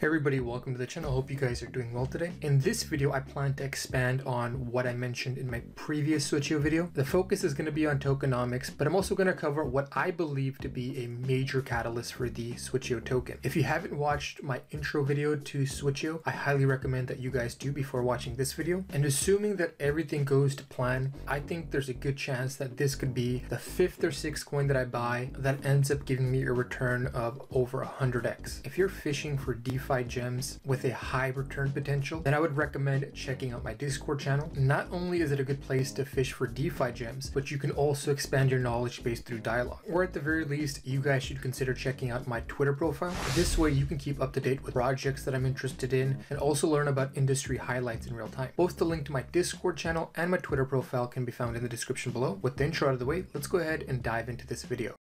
Hey everybody, welcome to the channel. Hope you guys are doing well today. In this video, I plan to expand on what I mentioned in my previous Switcheo video. The focus is going to be on tokenomics, but I'm also going to cover what I believe to be a major catalyst for the Switcheo token. If you haven't watched my intro video to Switcheo, I highly recommend that you guys do before watching this video. And assuming that everything goes to plan, I think there's a good chance that this could be the 5th or 6th coin that I buy that ends up giving me a return of over 100x. If you're fishing for DeFi gems with a high return potential, then I would recommend checking out my Discord channel. Not only is it a good place to fish for DeFi gems, but you can also expand your knowledge base through dialogue. Or at the very least, you guys should consider checking out my Twitter profile. This way you can keep up to date with projects that I'm interested in and also learn about industry highlights in real time. Both the link to my Discord channel and my Twitter profile can be found in the description below. With the intro out of the way, let's go ahead and dive into this video.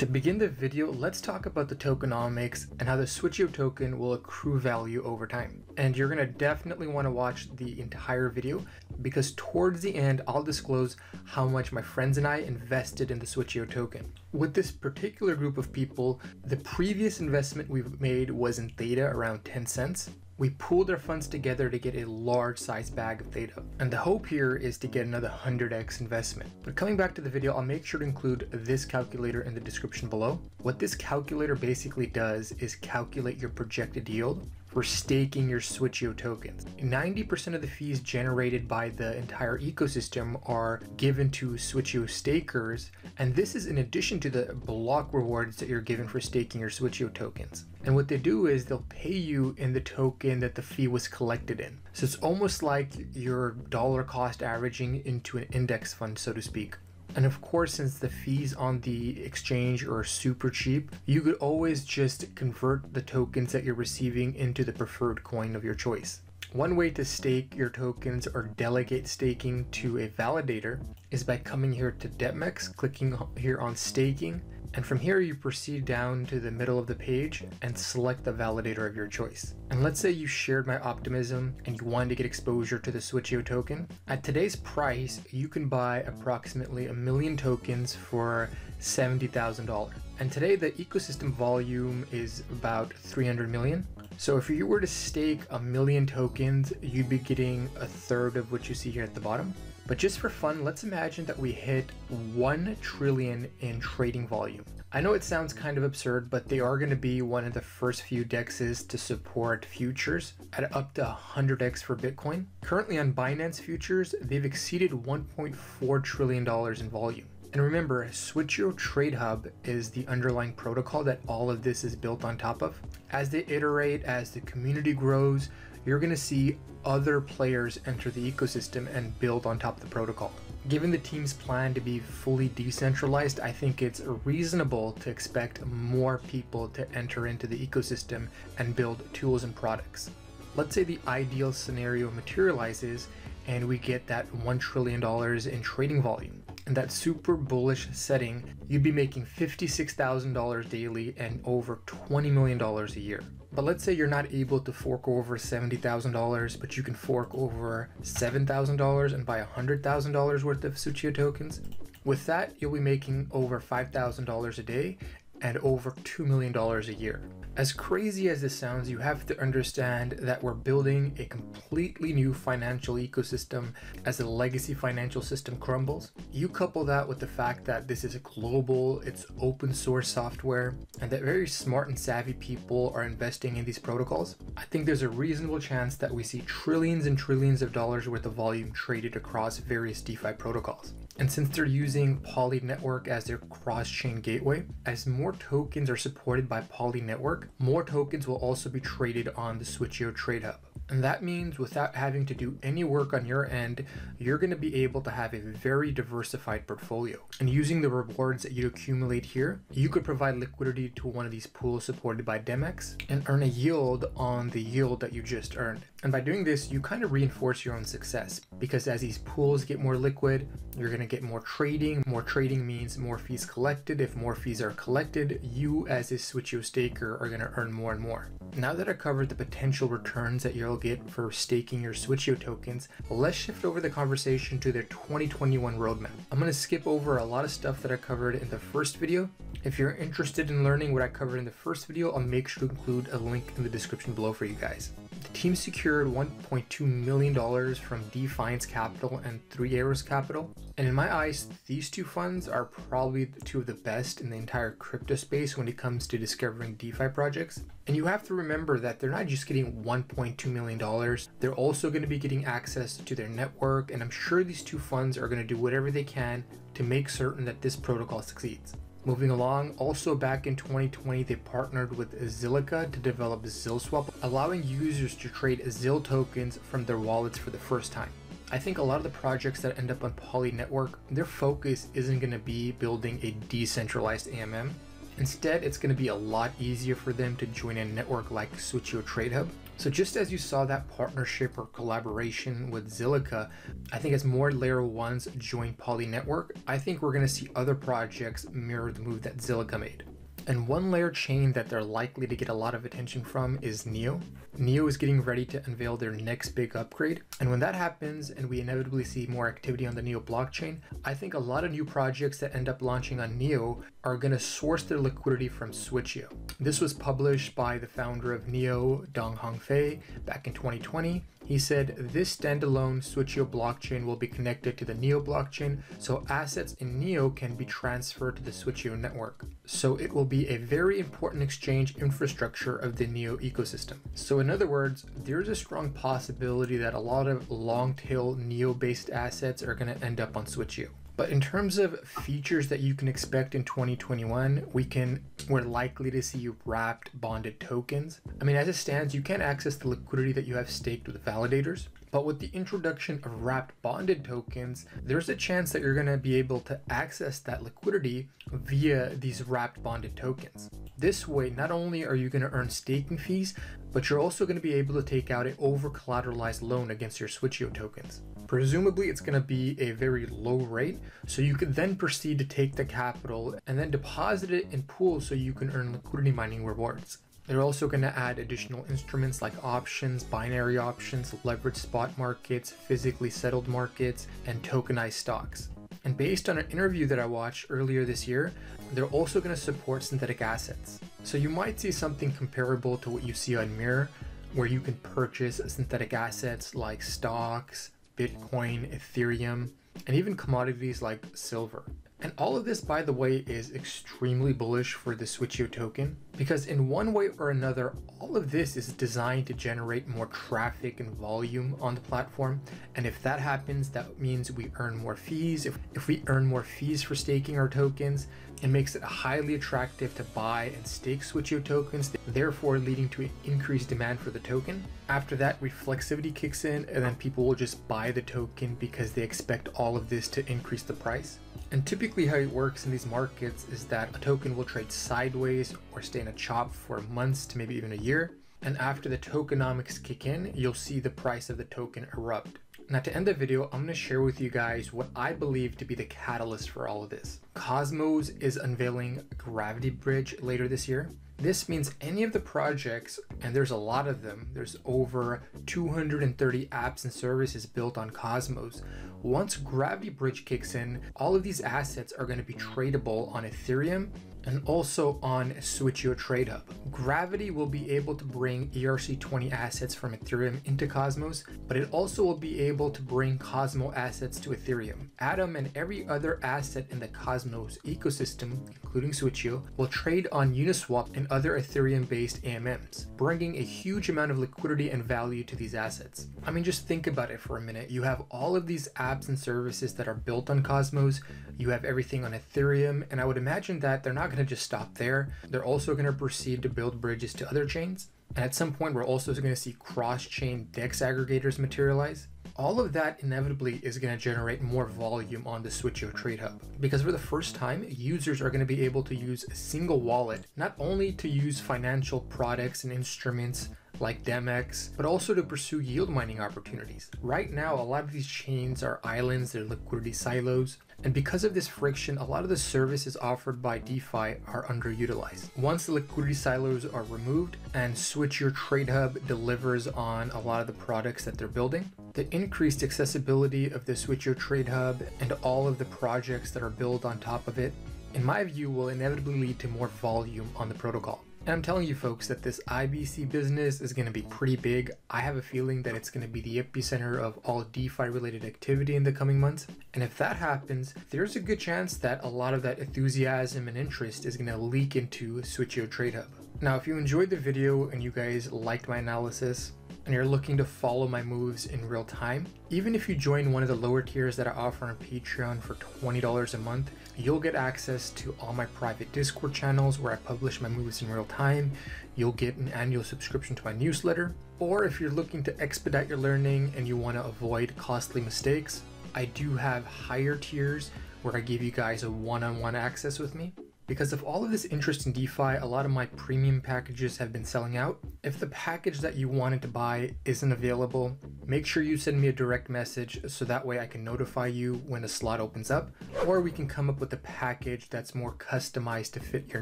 To begin the video, let's talk about the tokenomics and how the Switcheo token will accrue value over time. And you're going to definitely want to watch the entire video because towards the end, I'll disclose how much my friends and I invested in the Switcheo token. With this particular group of people, the previous investment we've made was in Theta around 10 cents. We pooled our funds together to get a large size bag of Theta. And the hope here is to get another 100x investment. But coming back to the video, I'll make sure to include this calculator in the description below. What this calculator basically does is calculate your projected yield for staking your Switcheo tokens. 90% of the fees generated by the entire ecosystem are given to Switcheo stakers, and this is in addition to the block rewards that you're given for staking your Switcheo tokens. And what they do is they'll pay you in the token that the fee was collected in. So it's almost like your dollar cost averaging into an index fund, so to speak. And of course, since the fees on the exchange are super cheap, you could always just convert the tokens that you're receiving into the preferred coin of your choice. One way to stake your tokens or delegate staking to a validator is by coming here to DebtMex, clicking here on staking, and from here you proceed down to the middle of the page and select the validator of your choice. And let's say you shared my optimism and you wanted to get exposure to the Switcheo token. At today's price, you can buy approximately 1 million tokens for $70,000. And today the ecosystem volume is about 300 million. So if you were to stake 1 million tokens, you'd be getting a third of what you see here at the bottom. But just for fun, let's imagine that we hit 1 trillion in trading volume. I know it sounds kind of absurd, but they are going to be one of the first few dexes to support futures at up to 100x for Bitcoin. Currently on Binance futures, they've exceeded $1.4 trillion in volume. And remember, Switcheo TradeHub is the underlying protocol that all of this is built on top of. As they iterate, as the community grows, you're going to see other players enter the ecosystem and build on top of the protocol. Given the team's plan to be fully decentralized, I think it's reasonable to expect more people to enter into the ecosystem and build tools and products. Let's say the ideal scenario materializes and we get that $1 trillion in trading volume. In that super bullish setting, you'd be making $56,000 daily and over $20 million a year. But let's say you're not able to fork over $70,000, but you can fork over $7,000 and buy $100,000 worth of Switcheo tokens. With that, you'll be making over $5,000 a day and over $2 million a year. As crazy as this sounds, you have to understand that we're building a completely new financial ecosystem as the legacy financial system crumbles. You couple that with the fact that this is a global, it's open source software, and that very smart and savvy people are investing in these protocols. I think there's a reasonable chance that we see trillions and trillions of dollars worth of volume traded across various DeFi protocols. And since they're using Poly Network as their cross-chain gateway, as more tokens are supported by Poly Network, more tokens will also be traded on the Switcheo TradeHub. And that means without having to do any work on your end, you're going to be able to have a very diversified portfolio. And using the rewards that you accumulate here, you could provide liquidity to one of these pools supported by DebtMex and earn a yield on the yield that you just earned. And by doing this, you kind of reinforce your own success because as these pools get more liquid, you're going going to get more trading. More trading means more fees collected. If more fees are collected, you as a Switcheo staker are going to earn more and more. Now that I covered the potential returns that you'll get for staking your Switcheo tokens, let's shift over the conversation to their 2021 roadmap. I'm going to skip over a lot of stuff that I covered in the first video. If you're interested in learning what I covered in the first video, I'll make sure to include a link in the description below for you guys. The team secured $1.2 million from Defiance Capital and 3 Arrows Capital. And in my eyes, these two funds are probably two of the best in the entire crypto space when it comes to discovering DeFi projects. And you have to remember that they're not just getting $1.2 million, they're also going to be getting access to their network. And I'm sure these two funds are going to do whatever they can to make certain that this protocol succeeds. Moving along, also back in 2020, they partnered with Zilliqa to develop ZilSwap, allowing users to trade ZIL tokens from their wallets for the first time. I think a lot of the projects that end up on Poly Network, their focus isn't going to be building a decentralized AMM. Instead, it's going to be a lot easier for them to join a network like Switcheo TradeHub. So just as you saw that partnership or collaboration with Zilliqa, I think as more layer ones join Poly Network, I think we're going to see other projects mirror the move that Zilliqa made. And one layer chain that they're likely to get a lot of attention from is Neo. Neo is getting ready to unveil their next big upgrade. And when that happens and we inevitably see more activity on the Neo blockchain, I think a lot of new projects that end up launching on Neo are going to source their liquidity from Switcheo. This was published by the founder of Neo, Donghong Fei, back in 2020. He said, this standalone Switcheo blockchain will be connected to the Neo blockchain, so assets in Neo can be transferred to the Switcheo network. So it will be a very important exchange infrastructure of the Neo ecosystem. So in other words, there's a strong possibility that a lot of long-tail Neo-based assets are going to end up on Switcheo. But in terms of features that you can expect in 2021, we're likely to see wrapped bonded tokens. I mean, as it stands, you can't access the liquidity that you have staked with validators. But with the introduction of wrapped bonded tokens, there's a chance that you're going to be able to access that liquidity via these wrapped bonded tokens. This way, not only are you going to earn staking fees, but you're also going to be able to take out an over-collateralized loan against your Switcheo tokens. Presumably, it's going to be a very low rate, so you could then proceed to take the capital and then deposit it in pools so you can earn liquidity mining rewards. They're also going to add additional instruments like options, binary options, leveraged spot markets, physically settled markets, and tokenized stocks. And based on an interview that I watched earlier this year, they're also going to support synthetic assets. So you might see something comparable to what you see on Mirror, where you can purchase synthetic assets like stocks, Bitcoin, Ethereum, and even commodities like silver. And all of this, by the way, is extremely bullish for the Switcheo token, because in one way or another, all of this is designed to generate more traffic and volume on the platform. And if that happens, that means we earn more fees. If we earn more fees for staking our tokens, it makes it highly attractive to buy and stake Switcheo tokens, therefore leading to an increased demand for the token. After that, reflexivity kicks in, and then people will just buy the token because they expect all of this to increase the price. And typically how it works in these markets is that a token will trade sideways or stay in a chop for months to maybe even a year. And after the tokenomics kick in, you'll see the price of the token erupt. Now, to end the video, I'm going to share with you guys what I believe to be the catalyst for all of this. Cosmos is unveiling Gravity Bridge later this year. This means any of the projects, and there's a lot of them, there's over 230 apps and services built on Cosmos. Once Gravity Bridge kicks in, all of these assets are going to be tradable on Ethereum and also on Switcheo TradeHub. Gravity will be able to bring ERC20 assets from Ethereum into Cosmos, but it also will be able to bring Cosmo assets to Ethereum. Atom and every other asset in the Cosmos ecosystem, including Switcheo, will trade on Uniswap and other Ethereum-based AMMs, bringing a huge amount of liquidity and value to these assets. I mean, just think about it for a minute. You have all of these apps and services that are built on Cosmos. You have everything on Ethereum, and I would imagine that they're not going to just stop there. They're also going to proceed to build bridges to other chains. And at some point, we're also going to see cross-chain DEX aggregators materialize. All of that inevitably is going to generate more volume on the Switcheo TradeHub, because for the first time, users are going to be able to use a single wallet, not only to use financial products and instruments like Demex, but also to pursue yield mining opportunities. Right now, a lot of these chains are islands, they're liquidity silos, and because of this friction, a lot of the services offered by DeFi are underutilized. Once the liquidity silos are removed and Switcheo TradeHub delivers on a lot of the products that they're building, the increased accessibility of the Switcheo TradeHub and all of the projects that are built on top of it, in my view, will inevitably lead to more volume on the protocol. And I'm telling you folks that this IBC business is going to be pretty big. I have a feeling that it's going to be the epicenter of all DeFi related activity in the coming months. And if that happens, there's a good chance that a lot of that enthusiasm and interest is going to leak into Switcheo TradeHub. Now, if you enjoyed the video and you guys liked my analysis, and you're looking to follow my moves in real time, even if you join one of the lower tiers that I offer on Patreon for $20 a month, you'll get access to all my private Discord channels where I publish my moves in real time. You'll get an annual subscription to my newsletter. Or if you're looking to expedite your learning and you want to avoid costly mistakes, I do have higher tiers where I give you guys a one-on-one access with me. Because of all of this interest in DeFi, a lot of my premium packages have been selling out. If the package that you wanted to buy isn't available, make sure you send me a direct message so that way I can notify you when a slot opens up, or we can come up with a package that's more customized to fit your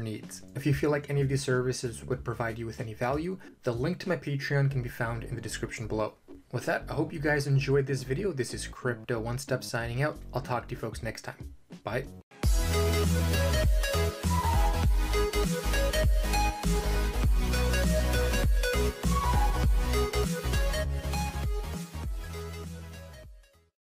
needs. If you feel like any of these services would provide you with any value, the link to my Patreon can be found in the description below. With that, I hope you guys enjoyed this video. This is CryptoOneStop signing out. I'll talk to you folks next time. Bye.